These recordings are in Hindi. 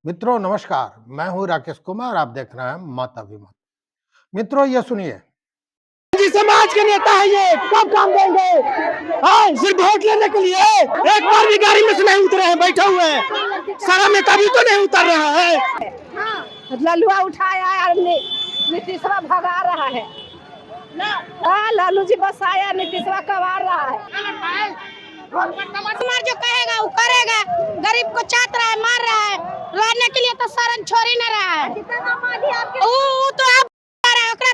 मित्रों नमस्कार, मैं हूं राकेश कुमार। आप देख रहे हैं माता विमत। मित्रों ये सुनिए, समाज के नेता है ये, कब काम देंगे? हाँ, सिर्फ वोट लेने के लिए एक बार भी गाड़ी में से नहीं उतरे हैं, बैठे हुए हैं। सारा में कभी तो नहीं उतर रहा है। ललुआ उठाया और नीतीशवा भगा रहा है। हाँ, लालू जी बस आया, नीतीशवा कबार रहा है। कुमार जो कहेगा वो करेगा। गरीब को चाट रहा है, मार रहा है। लड़ने के लिए तो शरण छोड़ ही न रहा है। वो तो आप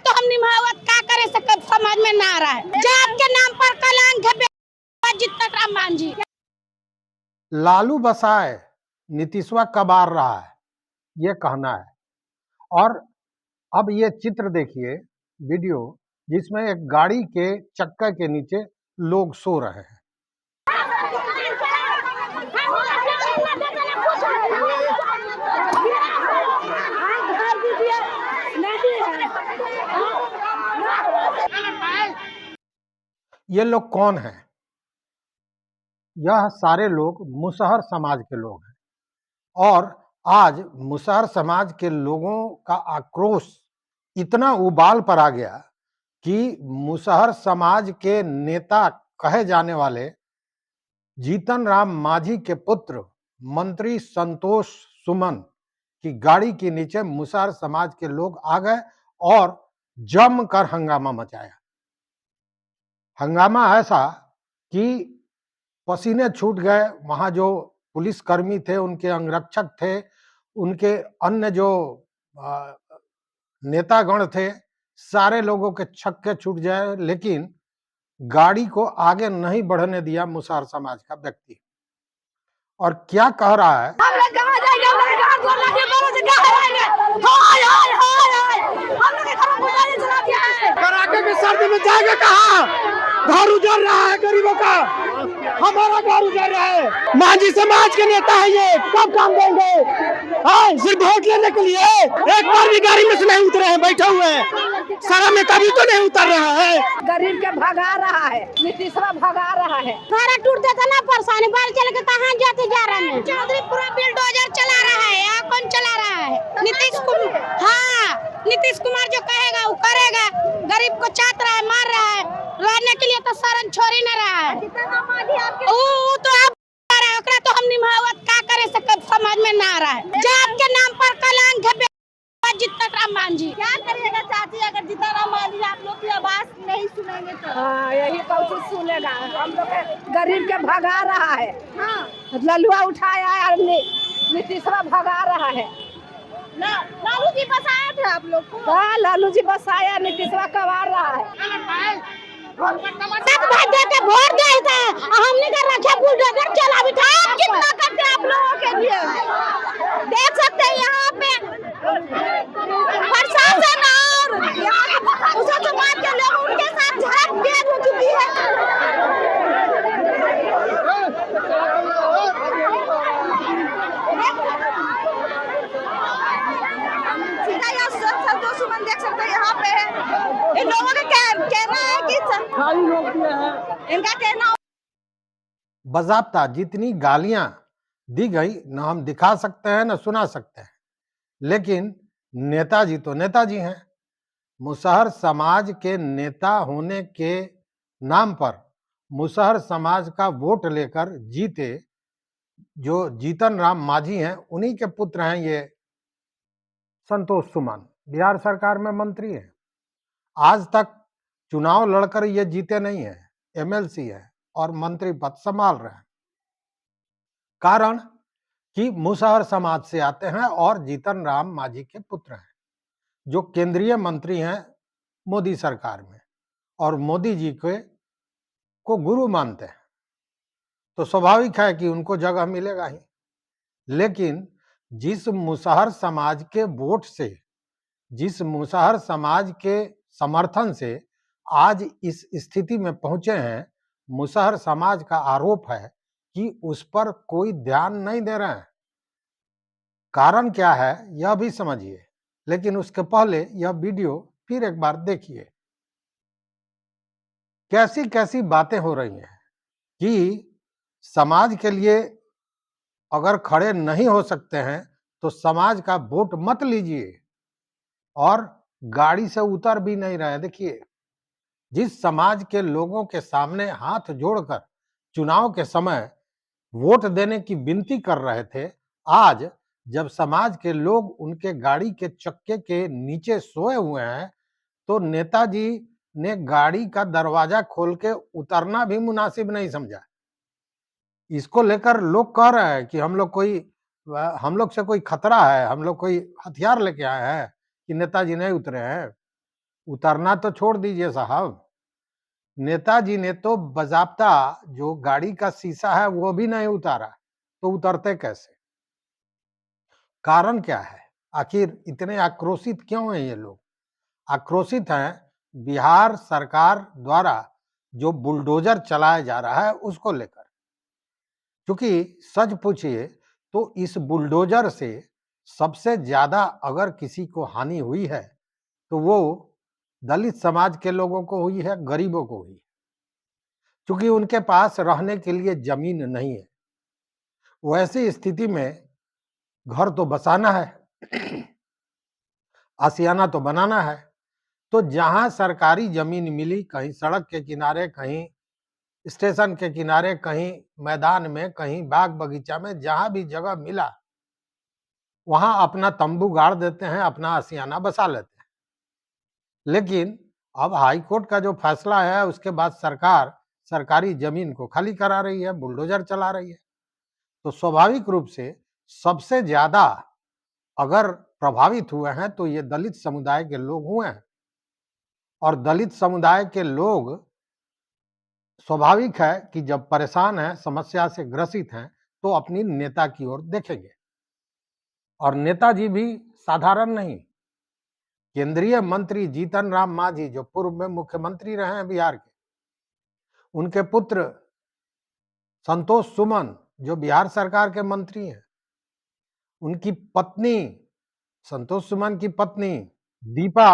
तो हम निभावत का करे से कब समाज में ना आ रहा है। जात के नाम पर कलंक है जितना राम मांझी। लालू बसाए नीतीशवा कबार रहा है, ये कहना है। और अब ये चित्र देखिए, वीडियो जिसमें एक गाड़ी के चक्का के नीचे लोग सो रहे हैं। ये लोग कौन हैं? यह सारे लोग मुसहर समाज के लोग हैं। और आज मुसहर समाज के लोगों का आक्रोश इतना उबाल पर आ गया कि मुसहर समाज के नेता कहे जाने वाले जीतन राम मांझी के पुत्र मंत्री संतोष सुमन की गाड़ी के नीचे मुसहर समाज के लोग आ गए और जमकर हंगामा मचाया। हंगामा ऐसा कि पसीने छूट गए। वहां जो पुलिसकर्मी थे, उनके अंगरक्षक थे, उनके अन्य जो नेतागण थे, सारे लोगों के छक्के छूट जाए, लेकिन गाड़ी को आगे नहीं बढ़ने दिया मुसहर समाज का व्यक्ति। और क्या कह रहा है? कड़ाके की सर्दी में जाएगा कहाँ? घर उजड़ रहा है गरीबों का, हमारा घर उजड़ रहा है। मांझी समाज के नेता है ये, कब काम देंगे? हाँ, सिर्फ वोट लेने के लिए एक बार भी गाड़ी में से नहीं उतरे हैं, बैठे हुए हैं। सारा में कभी तो नहीं उतर रहा है। गरीब के भगा रहा है, नीतीशवा भगा रहा है। सारा टूट देता ना, परेशानी बाल चल के कहाँ जाते जा रहे हैं। चौधरी पूरा बिल्डोजर चला रहा है। यहाँ कौन चला रहा है? नीतीश कुमार। हाँ, नीतीश कुमार जो कहेगा वो करेगा। गरीब को चाट रहा है, मार रहा है। लड़ने के लिए तो शरण छोड़ ही न रहा है। वो तो आप तो हम निभावत का करे से कब समाज में ना आ रहा है। जात के नाम पर कलंक है जितना राम मांझी। क्या करिएगा चाची, अगर जितना राम मांझी आप लोग की आवाज नहीं सुनेंगे तो? हाँ, यही कौन सुनेगा। हम लोग गरीब के भगा रहा है। हाँ, ललुआ उठाया और नीतीशवा भगा रहा है। लालू जी बस आए थे आप लोग को? हाँ, लालू जी बस आया, नीतीशवा कबार रहा है। वोट गए थे, हमने कर रखा बुलडोजर चला भी था। कितना करते आप लोगों के लिए देख सकते हैं। यहाँ पे प्रशासन और उस समाज के लोग उनके साथ झड़प तेज हो चुकी है। संतोष सुमन देख सकते हैं यहाँ पे। इन लोगों का कहना है कि इनका कहना बाज़ाब्ता जितनी गालियां दी गई न हम दिखा सकते हैं न सुना सकते हैं, लेकिन नेताजी तो नेताजी हैं। मुसहर समाज के नेता होने के नाम पर मुसहर समाज का वोट लेकर जीते जो जीतन राम मांझी हैं, उन्हीं के पुत्र हैं ये संतोष सुमन। बिहार सरकार में मंत्री हैं। आज तक चुनाव लड़कर ये जीते नहीं है, एमएलसी है और मंत्री पद संभाल रहे हैं। कारण कि मुसहर समाज से आते हैं और जीतन राम मांझी के पुत्र हैं, जो केंद्रीय मंत्री हैं मोदी सरकार में और मोदी जी को गुरु मानते हैं। तो स्वाभाविक है कि उनको जगह मिलेगा ही। लेकिन जिस मुसहर समाज के वोट से, जिस मुसहर समाज के समर्थन से आज इस स्थिति में पहुंचे हैं, मुसहर समाज का आरोप है कि उस पर कोई ध्यान नहीं दे रहे हैं। कारण क्या है यह भी समझिए, लेकिन उसके पहले यह वीडियो फिर एक बार देखिए। कैसी कैसी बातें हो रही हैं कि समाज के लिए अगर खड़े नहीं हो सकते हैं तो समाज का वोट मत लीजिए और गाड़ी से उतर भी नहीं रहे। देखिए, जिस समाज के लोगों के सामने हाथ जोड़कर चुनाव के समय वोट देने की विनती कर रहे थे, आज जब समाज के लोग उनके गाड़ी के चक्के के नीचे सोए हुए हैं, तो नेताजी ने गाड़ी का दरवाजा खोल के उतरना भी मुनासिब नहीं समझा। इसको लेकर लोग कह रहे हैं कि हम लोग से कोई खतरा है, हम लोग कोई हथियार लेके आए हैं कि नेताजी नहीं उतरे हैं। उतरना तो छोड़ दीजिए साहब, नेताजी ने तो बाज़ाब्ता जो गाड़ी का शीशा है वो भी नहीं उतारा, तो उतरते कैसे? कारण क्या है? आखिर इतने आक्रोशित क्यों हैं ये लोग? आक्रोशित हैं बिहार सरकार द्वारा जो बुलडोजर चलाया जा रहा है उसको लेकर। क्योंकि सच पूछिए तो इस बुलडोजर से सबसे ज्यादा अगर किसी को हानि हुई है तो वो दलित समाज के लोगों को हुई है, गरीबों को हुई है, क्योंकि उनके पास रहने के लिए जमीन नहीं है। वैसी स्थिति में घर तो बसाना है, आशियाना तो बनाना है, तो जहां सरकारी जमीन मिली, कहीं सड़क के किनारे, कहीं स्टेशन के किनारे, कहीं मैदान में, कहीं बाग बगीचा में, जहां भी जगह मिला वहां अपना तंबू गाड़ देते हैं, अपना आशियाना बसा लेते हैं। लेकिन अब हाई कोर्ट का जो फैसला है उसके बाद सरकार सरकारी जमीन को खाली करा रही है, बुलडोजर चला रही है, तो स्वाभाविक रूप से सबसे ज्यादा अगर प्रभावित हुए हैं तो ये दलित समुदाय के लोग हुए हैं। और दलित समुदाय के लोग स्वाभाविक है कि जब परेशान हैं, समस्या से ग्रसित हैं, तो अपनी नेता की ओर देखेंगे। और नेताजी भी साधारण नहीं, केंद्रीय मंत्री जीतन राम मांझी जो पूर्व में मुख्यमंत्री रहे हैं बिहार के, उनके पुत्र संतोष सुमन जो बिहार सरकार के मंत्री हैं, उनकी पत्नी, संतोष सुमन की पत्नी दीपा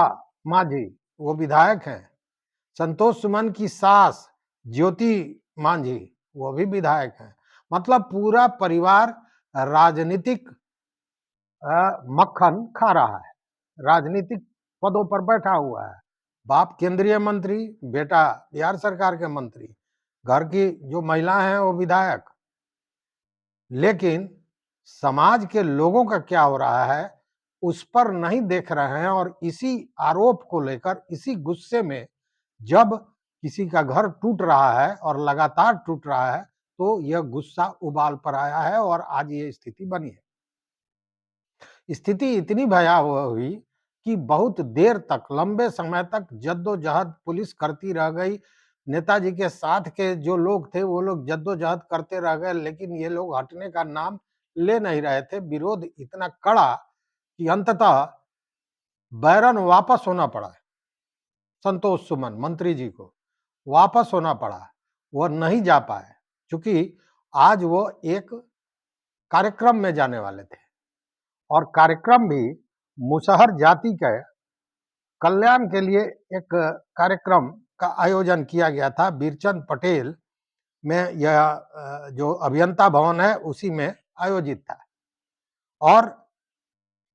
मांझी वो विधायक हैं, संतोष सुमन की सास ज्योति मांझी वो भी विधायक हैं। मतलब पूरा परिवार राजनीतिक मक्खन खा रहा है, राजनीतिक पदों पर बैठा हुआ है। बाप केंद्रीय मंत्री, बेटा बिहार सरकार के मंत्री, घर की जो महिला हैं वो विधायक। लेकिन समाज के लोगों का क्या हो रहा है उस पर नहीं देख रहे हैं, और इसी आरोप को लेकर, इसी गुस्से में जब किसी का घर टूट रहा है और लगातार टूट रहा है तो यह गुस्सा उबाल पर आया है और आज ये स्थिति बनी है। स्थिति इतनी भयावह हुई कि बहुत देर तक, लंबे समय तक जद्दोजहद पुलिस करती रह गई। नेताजी के साथ के जो लोग थे वो लोग जद्दोजहद करते रह गए, लेकिन ये लोग हटने का नाम ले नहीं रहे थे। विरोध इतना कड़ा कि अंततः बैरन वापस होना पड़ा। संतोष सुमन मंत्री जी को वापस होना पड़ा, वो नहीं जा पाए, क्योंकि आज वो एक कार्यक्रम में जाने वाले थे और कार्यक्रम भी मुसहर जाति के कल्याण के लिए एक कार्यक्रम का आयोजन किया गया था। बीरचंद पटेल में यह जो अभियंता भवन है उसी में आयोजित था। और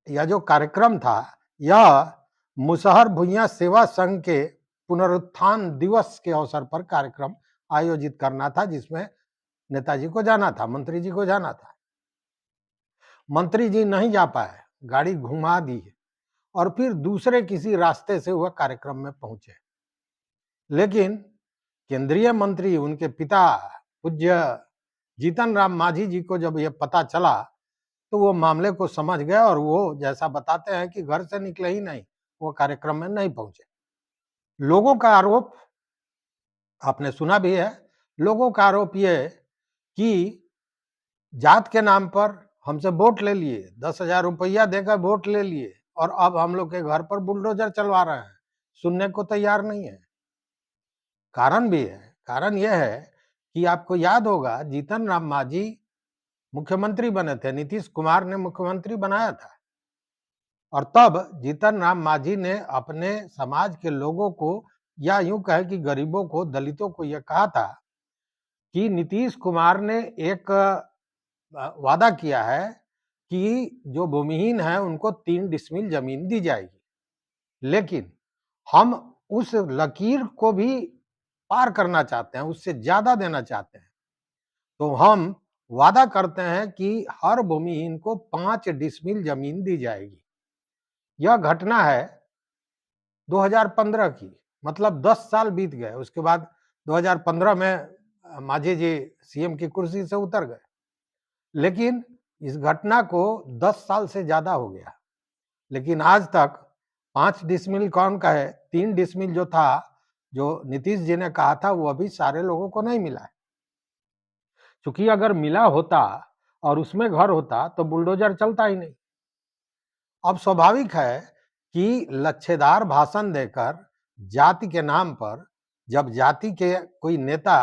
यह जो कार्यक्रम था यह मुसहर भुइयां सेवा संघ के पुनरुत्थान दिवस के अवसर पर कार्यक्रम आयोजित करना था, जिसमें नेताजी को जाना था, मंत्री जी को जाना था। मंत्री जी नहीं जा पाए, गाड़ी घुमा दी और फिर दूसरे किसी रास्ते से वह कार्यक्रम में पहुंचे। लेकिन केंद्रीय मंत्री, उनके पिता पूज्य जीतन राम मांझी जी को जब यह पता चला तो वो मामले को समझ गए और वो जैसा बताते हैं कि घर से निकले ही नहीं, वो कार्यक्रम में नहीं पहुंचे। लोगों का आरोप आपने सुना भी है, लोगों का आरोप ये कि जात के नाम पर हमसे वोट ले लिए, 10,000 रुपया देकर वोट ले लिए और अब हम लोग के घर पर बुलडोजर चलवा रहे हैं, सुनने को तैयार नहीं है। कारण भी है, कारण यह है कि आपको याद होगा जीतन राम मांझी मुख्यमंत्री बने थे, नीतीश कुमार ने मुख्यमंत्री बनाया था, और तब जीतन राम मांझी ने अपने समाज के लोगों को, या यूं कहे कि गरीबों को, दलितों को यह कहा था कि नीतीश कुमार ने एक वादा किया है कि जो भूमिहीन है उनको 3 डिसमिल जमीन दी जाएगी, लेकिन हम उस लकीर को भी पार करना चाहते हैं, उससे ज्यादा देना चाहते हैं। तो हम वादा करते हैं कि हर भूमिहीन को 5 डिसमिल जमीन दी जाएगी। यह घटना है 2015 की, मतलब 10 साल बीत गए। उसके बाद 2015 में मांझी जी सीएम की कुर्सी से उतर गए, लेकिन इस घटना को 10 साल से ज्यादा हो गया, लेकिन आज तक 5 डिसमिल कौन कहे, 3 डिसमिल जो था, जो नीतीश जी ने कहा था, वो अभी सारे लोगों को नहीं मिला है। क्योंकि अगर मिला होता और उसमें घर होता तो बुलडोजर चलता ही नहीं। अब स्वाभाविक है कि लच्छेदार भाषण देकर जाति के नाम पर जब जाति के कोई नेता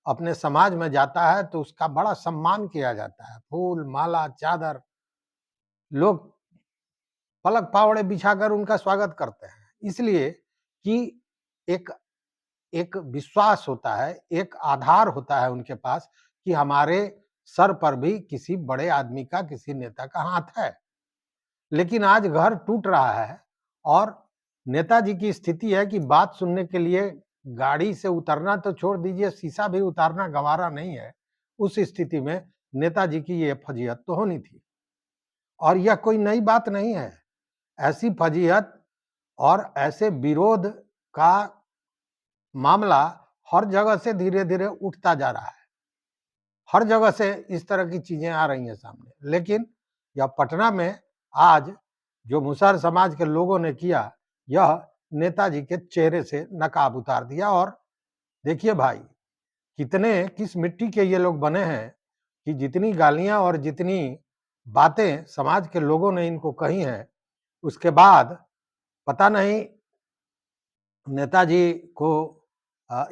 अपने समाज में जाता है तो उसका बड़ा सम्मान किया जाता है। फूल, माला, चादर, लोग पलक पावड़े बिछाकर उनका स्वागत करते हैं, इसलिए कि एक एक विश्वास होता है, एक आधार होता है उनके पास कि हमारे सर पर भी किसी बड़े आदमी का, किसी नेता का हाथ है। लेकिन आज घर टूट रहा है और नेताजी की स्थिति है कि बात सुनने के लिए गाड़ी से उतरना तो छोड़ दीजिए, शीशा भी उतारना गंवारा नहीं है। उस स्थिति में नेताजी की ये फजीहत तो होनी थी, और यह कोई नई बात नहीं है। ऐसी फजीहत और ऐसे विरोध का मामला हर जगह से धीरे-धीरे उठता जा रहा है। हर जगह से इस तरह की चीजें आ रही हैं सामने, लेकिन यह पटना में आज जो मुसहर समाज के लोगों ने किया, यह नेताजी के चेहरे से नकाब उतार दिया। और देखिए भाई, किस मिट्टी के ये लोग बने हैं कि जितनी गालियां और जितनी बातें समाज के लोगों ने इनको कही हैं, उसके बाद पता नहीं नेताजी को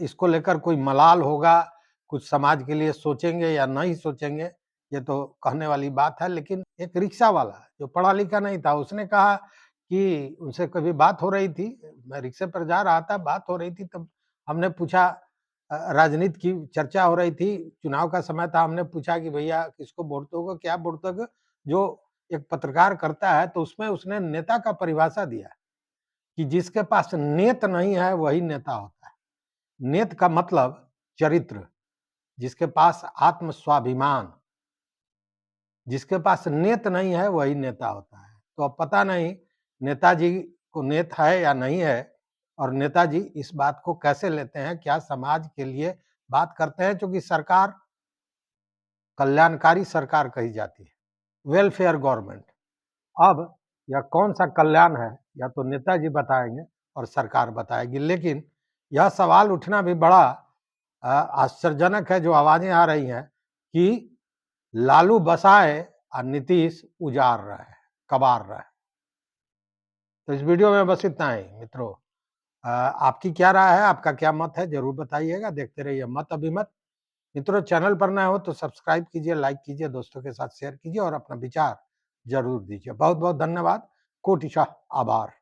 इसको लेकर कोई मलाल होगा, कुछ समाज के लिए सोचेंगे या नहीं सोचेंगे, ये तो कहने वाली बात है। लेकिन एक रिक्शा वाला जो पढ़ा लिखा नहीं था, उसने कहा कि उनसे कभी बात हो रही थी, मैं रिक्शे पर जा रहा था, बात हो रही थी, तब हमने पूछा, राजनीति की चर्चा हो रही थी, चुनाव का समय था, हमने पूछा कि भैया किसको वोट दोगे, क्या वोट दोगे, जो एक पत्रकार करता है, तो उसमें उसने नेता का परिभाषा दिया कि जिसके पास नेत नहीं है वही नेता होता है। नेत का मतलब चरित्र, जिसके पास आत्म स्वाभिमान, जिसके पास नेत नहीं है वही नेता होता है। तो अब पता नहीं नेताजी को नेत है या नहीं है, और नेताजी इस बात को कैसे लेते हैं, क्या समाज के लिए बात करते हैं, क्योंकि सरकार कल्याणकारी सरकार कही जाती है, वेलफेयर गवर्नमेंट। अब यह कौन सा कल्याण है, या तो नेताजी बताएंगे और सरकार बताएगी। लेकिन यह सवाल उठना भी बड़ा आश्चर्यजनक है, जो आवाजें आ रही हैं कि लालू बसाए और नीतीश उजाड़ रहे हैं, कबार रहे हैं। तो इस वीडियो में बस इतना ही मित्रों। आपकी क्या राय है, आपका क्या मत है, जरूर बताइएगा। देखते रहिए मत अभिमत। मित्रों, चैनल पर नए हो तो सब्सक्राइब कीजिए, लाइक कीजिए, दोस्तों के साथ शेयर कीजिए और अपना विचार जरूर दीजिए। बहुत बहुत धन्यवाद, कोटिशाह आभार।